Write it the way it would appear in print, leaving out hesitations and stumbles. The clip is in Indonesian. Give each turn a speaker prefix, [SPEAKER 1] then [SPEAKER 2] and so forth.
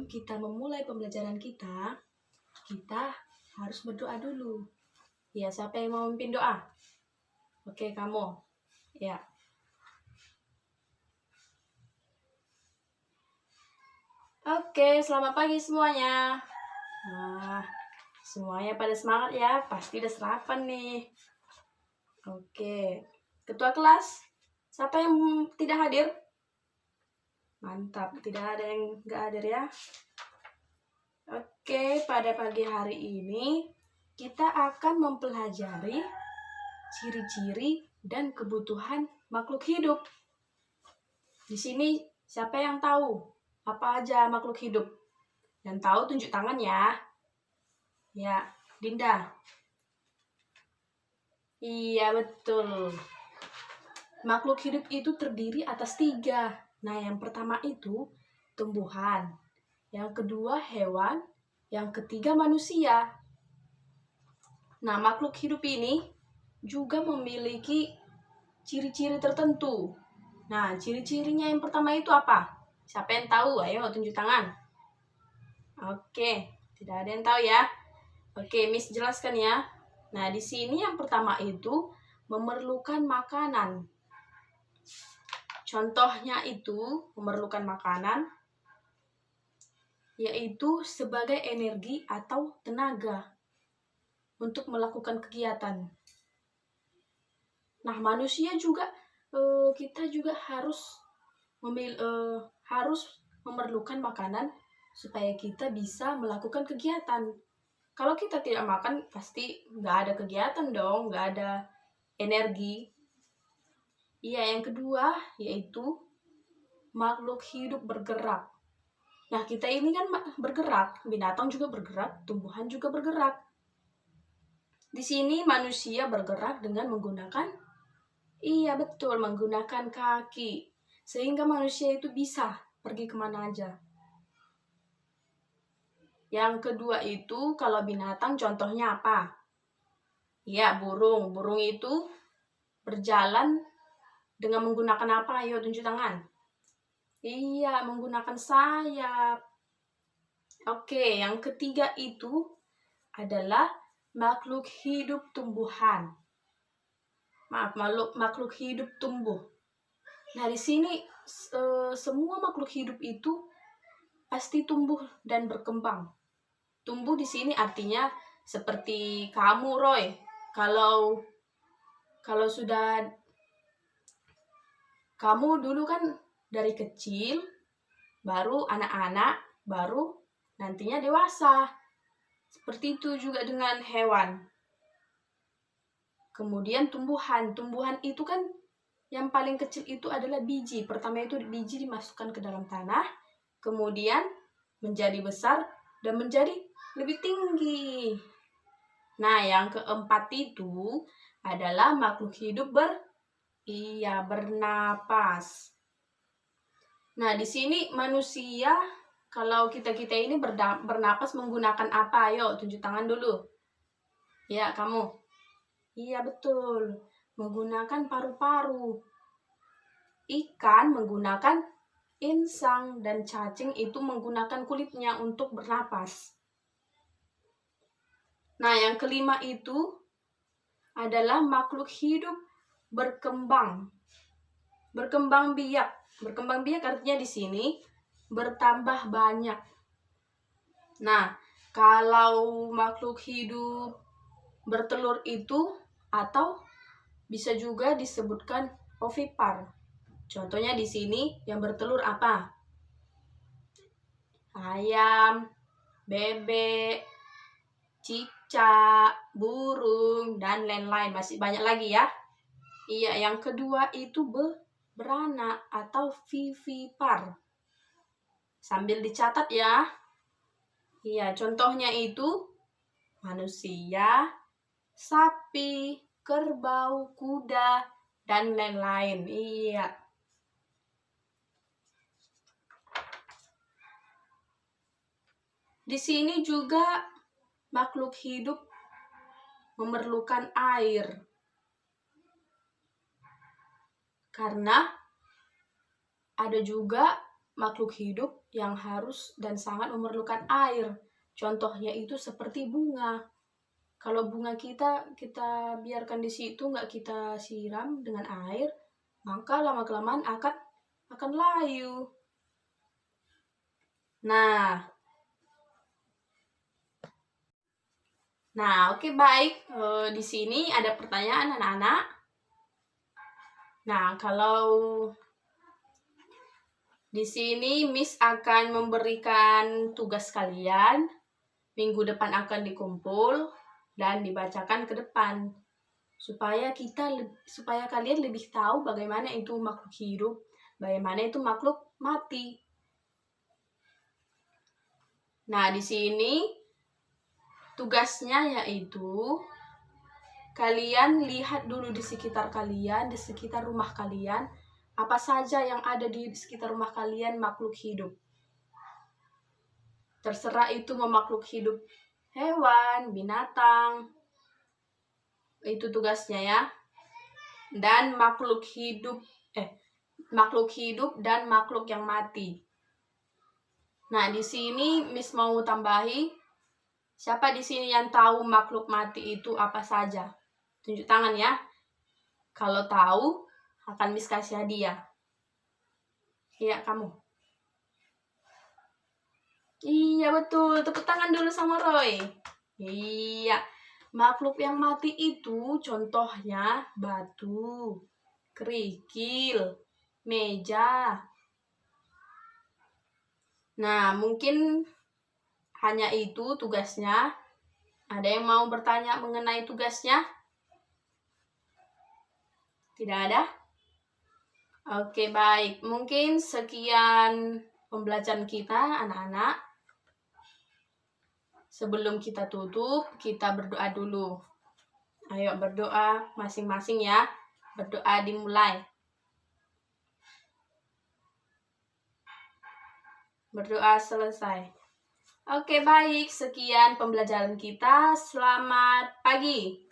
[SPEAKER 1] sebelum kita memulai pembelajaran kita harus berdoa dulu. Ya, siapa yang mau memimpin doa? Oke, kamu. Ya. Oke, selamat pagi semuanya. Nah, semuanya pada semangat ya. Pasti udah sarapan nih. Oke. Ketua kelas, siapa yang tidak hadir? Mantap, tidak ada yang nggak hadir ya. Oke, pada pagi hari ini kita akan mempelajari ciri-ciri dan kebutuhan makhluk hidup. Di sini siapa yang tahu apa aja makhluk hidup? Yang tahu tunjuk tangan ya. Ya, Dinda. Iya, betul. Makhluk hidup itu terdiri atas 3. Nah, yang pertama itu tumbuhan. Yang kedua hewan. Yang ketiga manusia. Nah, makhluk hidup ini juga memiliki ciri-ciri tertentu. Nah, ciri-cirinya yang pertama itu apa? Siapa yang tahu? Ayo tunjuk tangan. Oke, tidak ada yang tahu ya. Oke, Miss jelaskan ya. Nah, di sini yang pertama itu memerlukan makanan. Contohnya itu memerlukan makanan, yaitu sebagai energi atau tenaga untuk melakukan kegiatan. Nah, manusia juga kita juga harus memerlukan makanan supaya kita bisa melakukan kegiatan. Kalau kita tidak makan, pasti nggak ada kegiatan dong, nggak ada energi. Iya, yang kedua yaitu makhluk hidup bergerak. Nah, kita ini kan bergerak, binatang juga bergerak, tumbuhan juga bergerak. Di sini manusia bergerak dengan menggunakan, iya betul, menggunakan kaki. Sehingga manusia itu bisa pergi kemana aja. Yang kedua itu kalau binatang contohnya apa? Ya, burung. Burung itu berjalan dengan menggunakan apa? Ayo tunjuk tangan. Iya, menggunakan sayap. Oke, yang ketiga itu adalah makhluk hidup tumbuhan. Makhluk hidup tumbuh. Nah, di sini semua makhluk hidup itu pasti tumbuh dan berkembang. Tumbuh di sini artinya seperti kamu, Roy. Kalau sudah kamu dulu kan dari kecil, baru anak-anak, baru nantinya dewasa. Seperti itu juga dengan hewan. Kemudian tumbuhan. Tumbuhan itu kan yang paling kecil itu adalah biji. Pertama itu biji dimasukkan ke dalam tanah, kemudian menjadi besar dan menjadi lebih tinggi. Nah, yang keempat itu adalah makhluk hidup bernapas. Nah, di sini manusia, kalau kita ini bernapas menggunakan apa? Ayo, tunjuk tangan dulu. Ya, kamu. Iya, betul. Menggunakan paru-paru. Ikan menggunakan insang dan cacing itu menggunakan kulitnya untuk bernapas. Nah, yang kelima itu adalah makhluk hidup berkembang. Berkembang biak. Berkembang biak artinya di sini bertambah banyak. Nah, kalau makhluk hidup bertelur itu atau bisa juga disebutkan ovipar. Contohnya di sini yang bertelur apa? Ayam, bebek, cicak, burung, dan lain-lain. Masih banyak lagi ya. Iya, yang kedua itu beranak atau vivipar. Sambil dicatat ya. Iya, contohnya itu manusia, sapi, kerbau, kuda, dan lain-lain. Iya. Di sini juga makhluk hidup memerlukan air. Karena ada juga makhluk hidup yang harus dan sangat memerlukan air. Contohnya itu seperti bunga. Kalau bunga kita biarkan di situ, nggak kita siram dengan air, maka lama-kelamaan akan layu. Nah, oke baik. Di sini ada pertanyaan anak-anak. Nah, kalau di sini Miss akan memberikan tugas kalian. Minggu depan akan dikumpul dan dibacakan ke depan. Supaya kalian lebih tahu bagaimana itu makhluk hidup, bagaimana itu makhluk mati. Nah, di sini tugasnya yaitu kalian lihat dulu di sekitar kalian, di sekitar rumah kalian, apa saja yang ada di sekitar rumah kalian makhluk hidup. Terserah itu mau makhluk hidup hewan, binatang, itu tugasnya ya. Dan makhluk hidup dan makhluk yang mati. Nah, di sini Miss mau tambahi, siapa di sini yang tahu makhluk mati itu apa saja? Tunjuk tangan ya. Kalau tahu, akan Miss kasih hadiah. Iya, kamu. Iya, betul. Tepuk tangan dulu sama Roy. Iya. Makhluk yang mati itu contohnya batu, kerikil, meja. Nah, mungkin hanya itu tugasnya. Ada yang mau bertanya mengenai tugasnya? Tidak ada? Oke, baik. Mungkin sekian pembelajaran kita, anak-anak. Sebelum kita tutup, kita berdoa dulu. Ayo berdoa masing-masing ya. Berdoa dimulai. Berdoa selesai. Oke, baik. Sekian pembelajaran kita. Selamat pagi.